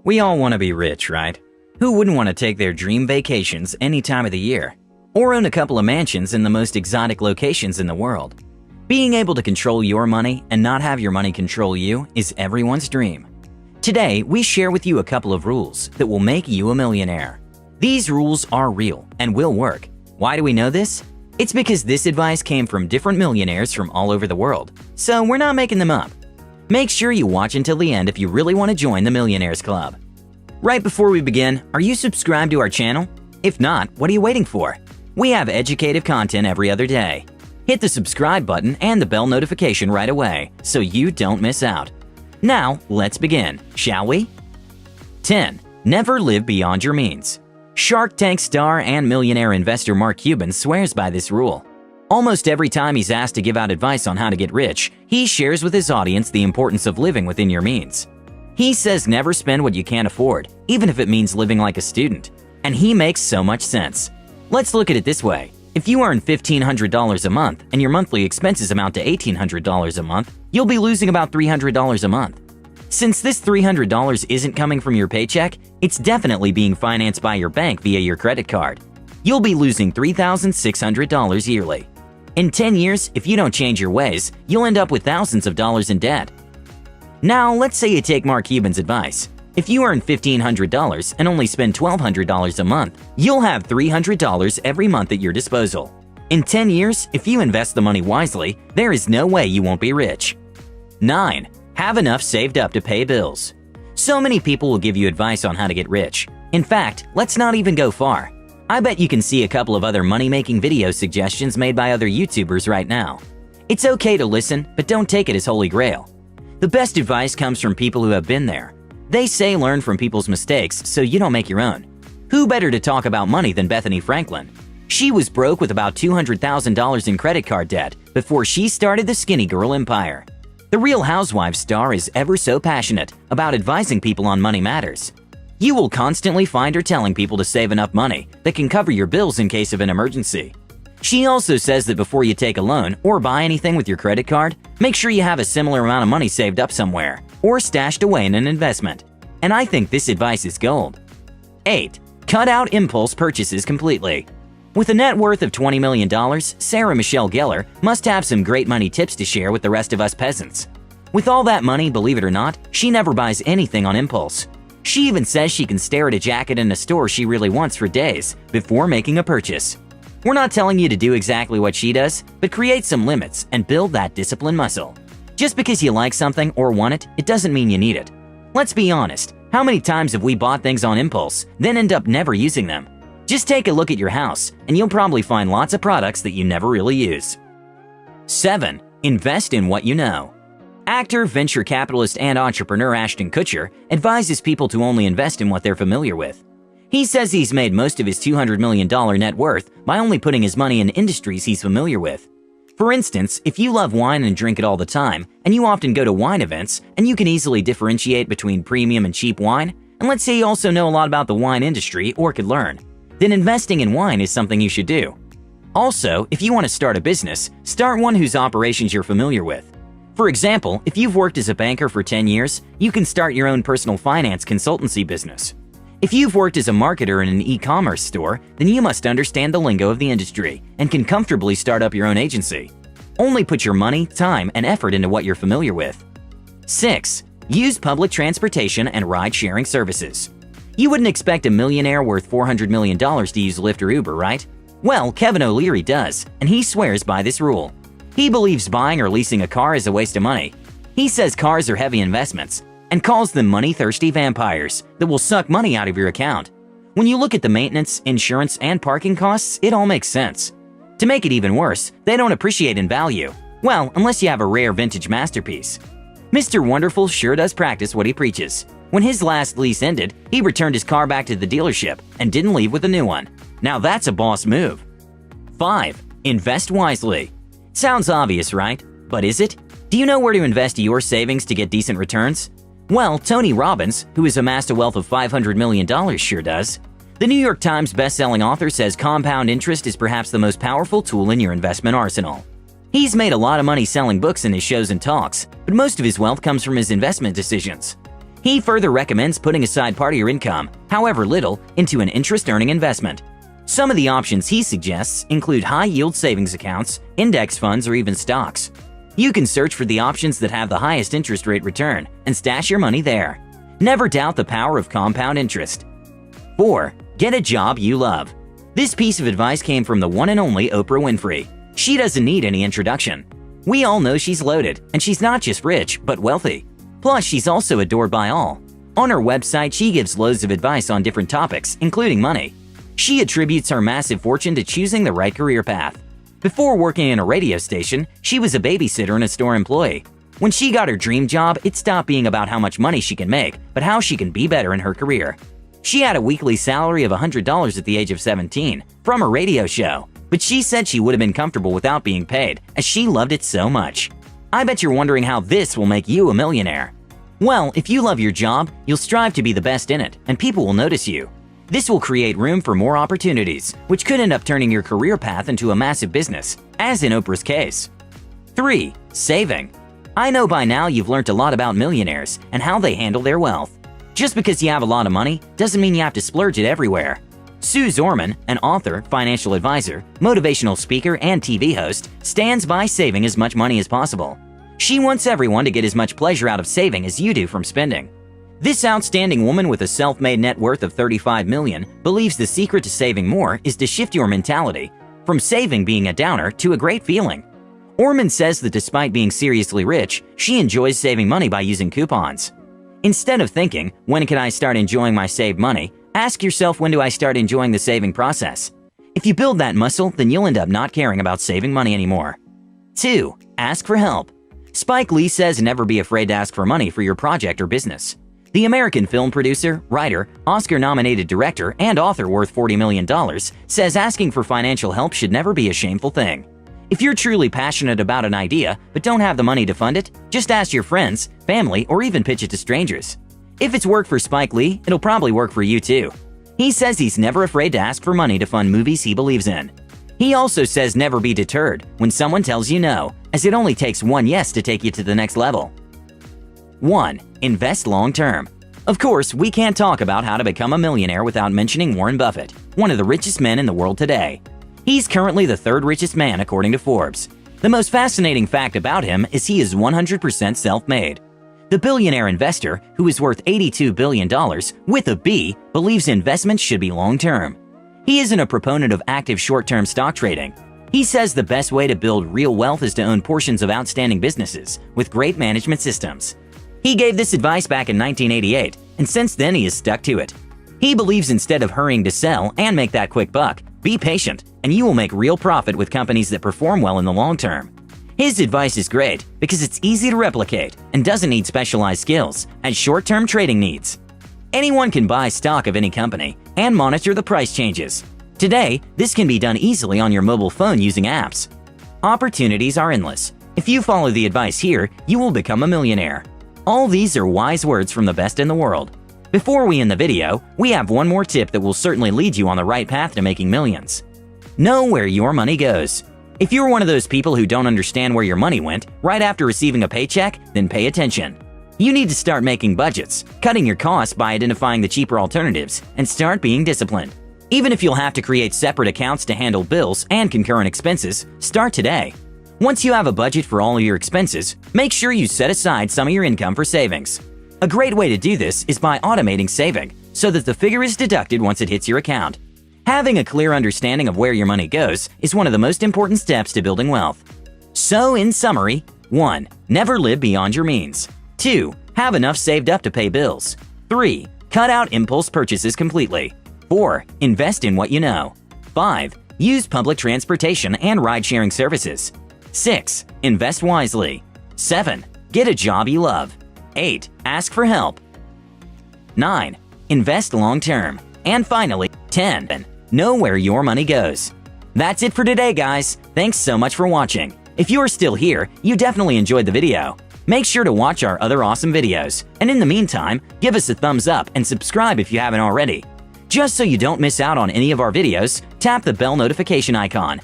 We all want to be rich, right? Who wouldn't want to take their dream vacations any time of the year? Or own a couple of mansions in the most exotic locations in the world? Being able to control your money and not have your money control you is everyone's dream. Today, we share with you a couple of rules that will make you a millionaire. These rules are real and will work. Why do we know this? It's because this advice came from different millionaires from all over the world, so we're not making them up. Make sure you watch until the end if you really want to join the Millionaires Club. Right before we begin, are you subscribed to our channel? If not, what are you waiting for? We have educative content every other day. Hit the subscribe button and the bell notification right away so you don't miss out. Now, let's begin, shall we? 10. Never live beyond your means. Shark Tank star and millionaire investor Mark Cuban swears by this rule. Almost every time he's asked to give out advice on how to get rich, he shares with his audience the importance of living within your means. He says never spend what you can't afford, even if it means living like a student. And he makes so much sense. Let's look at it this way. If you earn $1,500 a month and your monthly expenses amount to $1,800 a month, you'll be losing about $300 a month. Since this $300 isn't coming from your paycheck, it's definitely being financed by your bank via your credit card. You'll be losing $3,600 yearly. In 10 years, if you don't change your ways, you'll end up with thousands of dollars in debt. Now, let's say you take Mark Cuban's advice. If you earn $1,500 and only spend $1,200 a month, you'll have $300 every month at your disposal. In 10 years, if you invest the money wisely, there is no way you won't be rich. 9. Have enough saved up to pay bills. So many people will give you advice on how to get rich. In fact, let's not even go far. I bet you can see a couple of other money-making video suggestions made by other YouTubers right now. It's okay to listen, but don't take it as holy grail. The best advice comes from people who have been there. They say learn from people's mistakes so you don't make your own. Who better to talk about money than Bethany Franklin? She was broke with about $200,000 in credit card debt before she started the Skinny Girl empire. The Real Housewives star is ever so passionate about advising people on money matters. You will constantly find her telling people to save enough money that can cover your bills in case of an emergency. She also says that before you take a loan or buy anything with your credit card, make sure you have a similar amount of money saved up somewhere or stashed away in an investment. And I think this advice is gold. 8. Cut out impulse purchases completely. With a net worth of $20 million, Sarah Michelle Gellar must have some great money tips to share with the rest of us peasants. With all that money, believe it or not, she never buys anything on impulse. She even says she can stare at a jacket in a store she really wants for days before making a purchase. We're not telling you to do exactly what she does, but create some limits and build that discipline muscle. Just because you like something or want it, it doesn't mean you need it. Let's be honest, how many times have we bought things on impulse, then end up never using them? Just take a look at your house, and you'll probably find lots of products that you never really use. 7. Invest in what you know. Actor, venture capitalist, and entrepreneur Ashton Kutcher advises people to only invest in what they're familiar with. He says he's made most of his $200 million net worth by only putting his money in industries he's familiar with. For instance, if you love wine and drink it all the time, and you often go to wine events, and you can easily differentiate between premium and cheap wine, and let's say you also know a lot about the wine industry or could learn, then investing in wine is something you should do. Also, if you want to start a business, start one whose operations you're familiar with. For example, if you've worked as a banker for 10 years, you can start your own personal finance consultancy business. If you've worked as a marketer in an e-commerce store, then you must understand the lingo of the industry and can comfortably start up your own agency. Only put your money, time, and effort into what you're familiar with. 6. Use public transportation and ride-sharing services. You wouldn't expect a millionaire worth $400 million to use Lyft or Uber, right? Well, Kevin O'Leary does, and he swears by this rule. He believes buying or leasing a car is a waste of money. He says cars are heavy investments and calls them money-thirsty vampires that will suck money out of your account. When you look at the maintenance, insurance, and parking costs, it all makes sense. To make it even worse, they don't appreciate in value. Well, unless you have a rare vintage masterpiece. Mr. Wonderful sure does practice what he preaches. When his last lease ended, he returned his car back to the dealership and didn't leave with a new one. Now that's a boss move. 5. Invest wisely. Sounds obvious, right? But is it? Do you know where to invest your savings to get decent returns? Well, Tony Robbins, who has amassed a wealth of $500 million, sure does. The New York Times best-selling author says compound interest is perhaps the most powerful tool in your investment arsenal. He's made a lot of money selling books in his shows and talks, but most of his wealth comes from his investment decisions. He further recommends putting aside part of your income, however little, into an interest-earning investment. Some of the options he suggests include high-yield savings accounts, index funds, or even stocks. You can search for the options that have the highest interest rate return and stash your money there. Never doubt the power of compound interest. 4. Get a job you love. This piece of advice came from the one and only Oprah Winfrey. She doesn't need any introduction. We all know she's loaded, and she's not just rich, but wealthy. Plus, she's also adored by all. On her website, she gives loads of advice on different topics, including money. She attributes her massive fortune to choosing the right career path. Before working in a radio station, she was a babysitter and a store employee. When she got her dream job, it stopped being about how much money she can make, but how she can be better in her career. She had a weekly salary of $100 at the age of 17 from a radio show, but she said she would have been comfortable without being paid, as she loved it so much. I bet you're wondering how this will make you a millionaire. Well, if you love your job, you'll strive to be the best in it, and people will notice you. This will create room for more opportunities, which could end up turning your career path into a massive business, as in Oprah's case. 3. Saving. I know by now you've learned a lot about millionaires and how they handle their wealth. Just because you have a lot of money doesn't mean you have to splurge it everywhere. Sue Zorman, an author, financial advisor, motivational speaker, and TV host, stands by saving as much money as possible. She wants everyone to get as much pleasure out of saving as you do from spending. This outstanding woman with a self-made net worth of $35 million believes the secret to saving more is to shift your mentality from saving being a downer to a great feeling. Orman says that despite being seriously rich, she enjoys saving money by using coupons. Instead of thinking, when can I start enjoying my saved money, ask yourself, when do I start enjoying the saving process? If you build that muscle, then you'll end up not caring about saving money anymore. 2. Ask for help. Spike Lee says never be afraid to ask for money for your project or business. The American film producer, writer, Oscar-nominated director, and author worth $40 million says asking for financial help should never be a shameful thing. If you're truly passionate about an idea but don't have the money to fund it, just ask your friends, family, or even pitch it to strangers. If it's worked for Spike Lee, it'll probably work for you too. He says he's never afraid to ask for money to fund movies he believes in. He also says never be deterred when someone tells you no, as it only takes one yes to take you to the next level. 1. Invest long-term. Of course, we can't talk about how to become a millionaire without mentioning Warren Buffett, one of the richest men in the world today. He's currently the third richest man according to Forbes. The most fascinating fact about him is he is 100% self-made. The billionaire investor, who is worth $82 billion, with a B, believes investments should be long-term. He isn't a proponent of active short-term stock trading. He says the best way to build real wealth is to own portions of outstanding businesses with great management systems. He gave this advice back in 1988, and since then he has stuck to it. He believes instead of hurrying to sell and make that quick buck, be patient, and you will make real profit with companies that perform well in the long term. His advice is great because it's easy to replicate and doesn't need specialized skills, as short-term trading needs. Anyone can buy stock of any company and monitor the price changes. Today, this can be done easily on your mobile phone using apps. Opportunities are endless. If you follow the advice here, you will become a millionaire. All these are wise words from the best in the world. Before we end the video, we have one more tip that will certainly lead you on the right path to making millions. Know where your money goes. If you're one of those people who don't understand where your money went right after receiving a paycheck, then pay attention. You need to start making budgets, cutting your costs by identifying the cheaper alternatives, and start being disciplined. Even if you'll have to create separate accounts to handle bills and concurrent expenses, start today. Once you have a budget for all of your expenses, make sure you set aside some of your income for savings. A great way to do this is by automating saving, so that the figure is deducted once it hits your account. Having a clear understanding of where your money goes is one of the most important steps to building wealth. So, in summary, 1. Never live beyond your means. 2. Have enough saved up to pay bills. 3. Cut out impulse purchases completely. 4. Invest in what you know. 5. Use public transportation and ride-sharing services. 6. Invest wisely. 7. Get a job you love. 8. Ask for help. 9. Invest long-term. And finally, 10. Know where your money goes. That's it for today, guys. Thanks so much for watching. If you're still here, you definitely enjoyed the video. Make sure to watch our other awesome videos. And in the meantime, give us a thumbs up and subscribe if you haven't already. Just so you don't miss out on any of our videos, tap the bell notification icon.